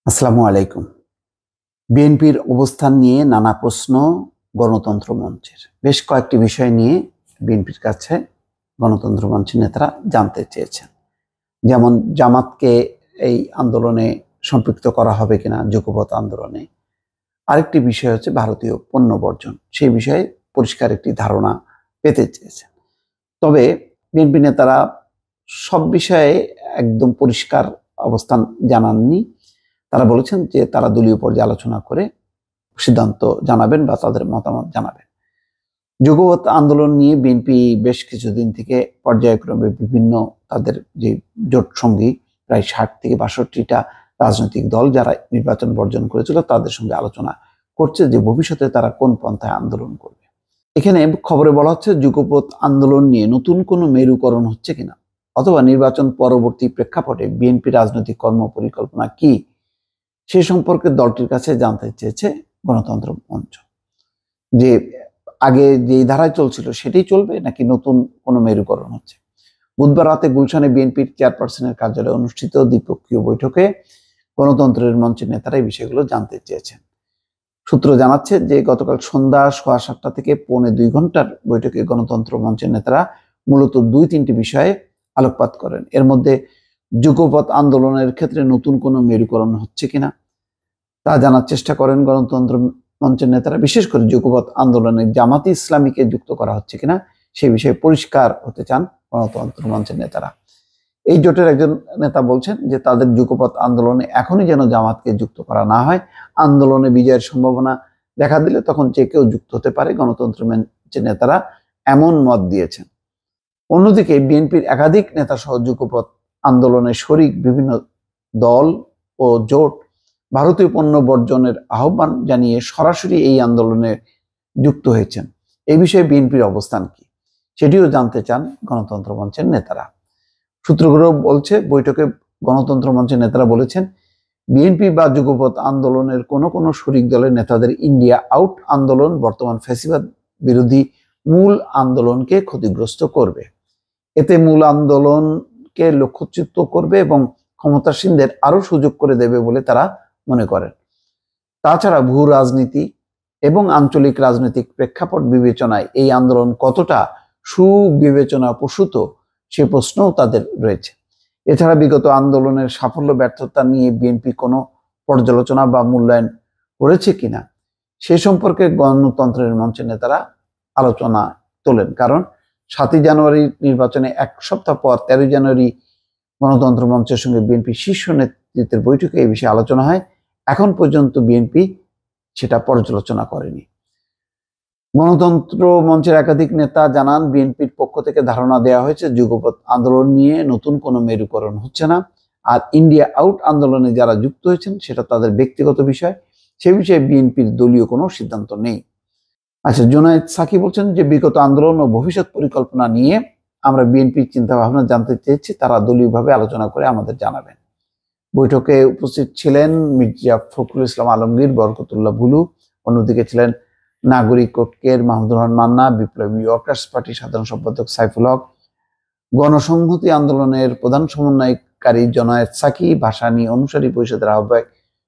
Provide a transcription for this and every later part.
আসসালামু আলাইকুম। বিএনপির অবস্থান নিয়ে নানা প্রশ্ন গণতন্ত্র মঞ্চের। বেশ কয়েকটি বিষয় নিয়ে বিএনপির কাছে গণতন্ত্র মঞ্চের নেতারা জানতে চেয়েছেন। যেমন জামাতকে এই আন্দোলনে সম্পৃক্ত করা হবে কিনা, যুগপৎ আন্দোলনে। আরেকটি বিষয় হচ্ছে ভারতীয় পণ্য বর্জন। সেই বিষয়ে পরিষ্কার একটি ধারণা পেতে চেয়েছেন। তবে বিএনপি নেতারা সব বিষয়ে একদম পরিষ্কার অবস্থান জানাননি। তারা বলেছেন যে তারা দলীয় পর্যায়ে আলোচনা করে সিদ্ধান্ত জানাবেন বা তাদের মতামত জানাবেন। যুগপৎ আন্দোলন নিয়ে বিএনপি বেশ কিছুদিন থেকে পর্যায়ক্রমে বিভিন্ন তাদের যে জোট সঙ্গী প্রায় 60 থেকে 62টা রাজনৈতিক দল যারা নির্বাচন বর্জন করেছিল তাদের সঙ্গে আলোচনা করছে যে ভবিষ্যতে তারা কোন পন্থায় আন্দোলন করবে। এখানে খবরে বলা হচ্ছে যুগপৎ আন্দোলন নিয়ে নতুন কোনো মেরুকরণ হচ্ছে কিনা, অথবা নির্বাচন পরবর্তী প্রেক্ষাপটে বিএনপি রাজনৈতিক কর্ম পরিকল্পনা কি সে সম্পর্কে দলটির কাছে জানতে চেয়েছে গণতন্ত্র মঞ্চ। যে আগে যেই ধারায় চলছিল সেটাই চলবে নাকি নতুন কোনো মেরুকরণ হচ্ছে। বুধবার রাতে গুলশানে বিএনপির চেয়ারপারসনের কার্যালয়ে অনুষ্ঠিত দ্বিপক্ষীয় বৈঠকে গণতন্ত্রের মঞ্চের নেতারা এই বিষয়গুলো জানতে চেয়েছেন। সূত্র জানাচ্ছে যে গতকাল সন্ধ্যা 7:15 থেকে 1.25 ঘন্টার বৈঠকে গণতন্ত্র মঞ্চের নেতারা মূলত 2-3টি বিষয়ে আলোকপাত করেন। এর মধ্যে যুগপৎ আন্দোলনের ক্ষেত্রে নতুন কোনো মেরুকরণ হচ্ছে কিনা তা জানার চেষ্টা করেন গণতন্ত্র মঞ্চের নেতারা। বিশেষ করে যুগপৎ আন্দোলনে জামাতি ইসলামীকে যুক্ত করা হচ্ছে কিনা সে বিষয়ে পরিষ্কার হতে চান গণতন্ত্র মঞ্চের নেতারা। এই জোটের একজন নেতা বলছেন যে তাদের যুগপৎ আন্দোলনে এখনই যেন জামাতকে যুক্ত করা না হয়। আন্দোলনে বিজয়ের সম্ভাবনা দেখা দিলে তখন যে কেউ যুক্ত হতে পারে। গণতন্ত্র মঞ্চের নেতারা এমন মত দিয়েছেন। অন্যদিকে বিএনপির একাধিক নেতা সহ যুগপৎ আন্দোলনে শরিক বিভিন্ন দল ও জোট ভারতীয় পণ্য বর্জনের আহ্বান জানিয়ে সরাসরি এই আন্দোলনে যুক্ত হয়েছেন। এই বিষয়ে বিএনপির অবস্থান কি সেটিও জানতে চান গণতন্ত্র মঞ্চের নেতারা। সূত্রগুলো বলছে বৈঠকে গণতন্ত্র মঞ্চের নেতারা বলেছেন বিএনপি বা যুগপৎ আন্দোলনের কোনো শরিক দলের নেতাদের ইন্ডিয়া আউট আন্দোলন বর্তমান ফ্যাসিবাদ বিরোধী মূল আন্দোলনকে ক্ষতিগ্রস্ত করবে। এতে মূল আন্দোলনকে লক্ষ্যচ্যুত করবে এবং ক্ষমতাসীনদের আরো সুযোগ করে দেবে বলে তারা মনে করেন। তাছাড়া ভূ রাজনীতি এবং আঞ্চলিক রাজনৈতিক প্রেক্ষাপট বিবেচনায় এই আন্দোলন কতটা সুবিবেচনা প্রসূত সে প্রশ্নও তাদের রয়েছে। এছাড়া বিগত আন্দোলনের সাফল্য ব্যর্থতা নিয়ে বিএনপি কোনো পর্যালোচনা বা মূল্যায়ন করেছে কিনা সে সম্পর্কে গণতন্ত্রের মঞ্চের নেতারা আলোচনা তোলেন। কারণ 7 জানুয়ারি নির্বাচনে এক সপ্তাহ পর 13 জানুয়ারি গণতন্ত্র মঞ্চের সঙ্গে বিএনপি শীর্ষ নেতৃত্বের বৈঠকে এই বিষয়ে আলোচনা হয়। এখন পর্যন্ত বিএনপি সেটা পর্যালোচনা করেনি। গণতন্ত্র মঞ্চের একাধিক নেতা জানান বিএনপির পক্ষ থেকে ধারণা দেওয়া হয়েছে যুগপৎ আন্দোলন নিয়ে নতুন কোনো মেরুকরণ হচ্ছে না। আর ইন্ডিয়া আউট আন্দোলনে যারা যুক্ত হয়েছেন সেটা তাদের ব্যক্তিগত বিষয়, সে বিষয়ে বিএনপির দলীয় কোনো সিদ্ধান্ত নেই। আচ্ছা, জুনায়েদ সাকি বলছেন যে বিগত আন্দোলন ও ভবিষ্যৎ পরিকল্পনা নিয়ে আমরা বিএনপির চিন্তা ভাবনা জানতে চেয়েছি, তারা দলীয়ভাবে আলোচনা করে আমাদের জানাবেন। বৈঠকে উপস্থিত ছিলেন মির্জা ফখরুল ইসলাম আলমগীর, বরকতুল্লাহ বুলু। অন্যদিকে ছিলেন নাগরিক ঐক্যের মাহমুদুর রহমান মান্না, বিপ্লবী ওয়ার্কার্স পার্টির সাধারণ সম্পাদক সাইফুল হক, গণসংহতি আন্দোলনের প্রধান সমন্বয়কারী জুনায়েদ সাকি, ভাসানী অনুসারী পরিষদের আহ্বায়ক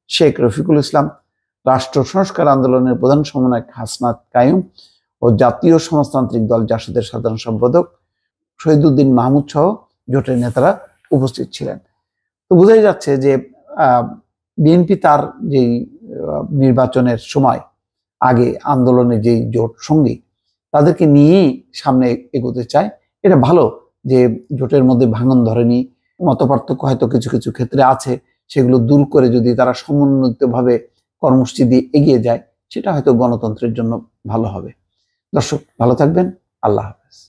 শেখ রফিকুল ইসলাম, রাষ্ট্র সংস্কার আন্দোলনের প্রধান সমন্বয়ক হাসনাত কায়ুম ও জাতীয় সমাজতান্ত্রিক দল জাসদের সাধারণ সম্পাদক শহীদুদ্দিন মাহমুদ সহ জোটের নেতারা উপস্থিত ছিলেন। তো বোঝাই যাচ্ছে যে বিএনপি তার যেই নির্বাচনের সময় আগে আন্দোলনে যেই জোট সঙ্গী তাদেরকে নিয়েই সামনে এগোতে চায়। এটা ভালো যে জোটের মধ্যে ভাঙন ধরেনি, মতপার্থক্য হয়তো কিছু কিছু ক্ষেত্রে আছে, সেগুলো দূর করে যদি তারা সমন্বিতভাবে কর্মসূচি দিয়ে এগিয়ে যায় সেটা হয়তো গণতন্ত্রের জন্য ভালো হবে। দর্শক ভালো থাকবেন। আল্লাহ হাফেজ।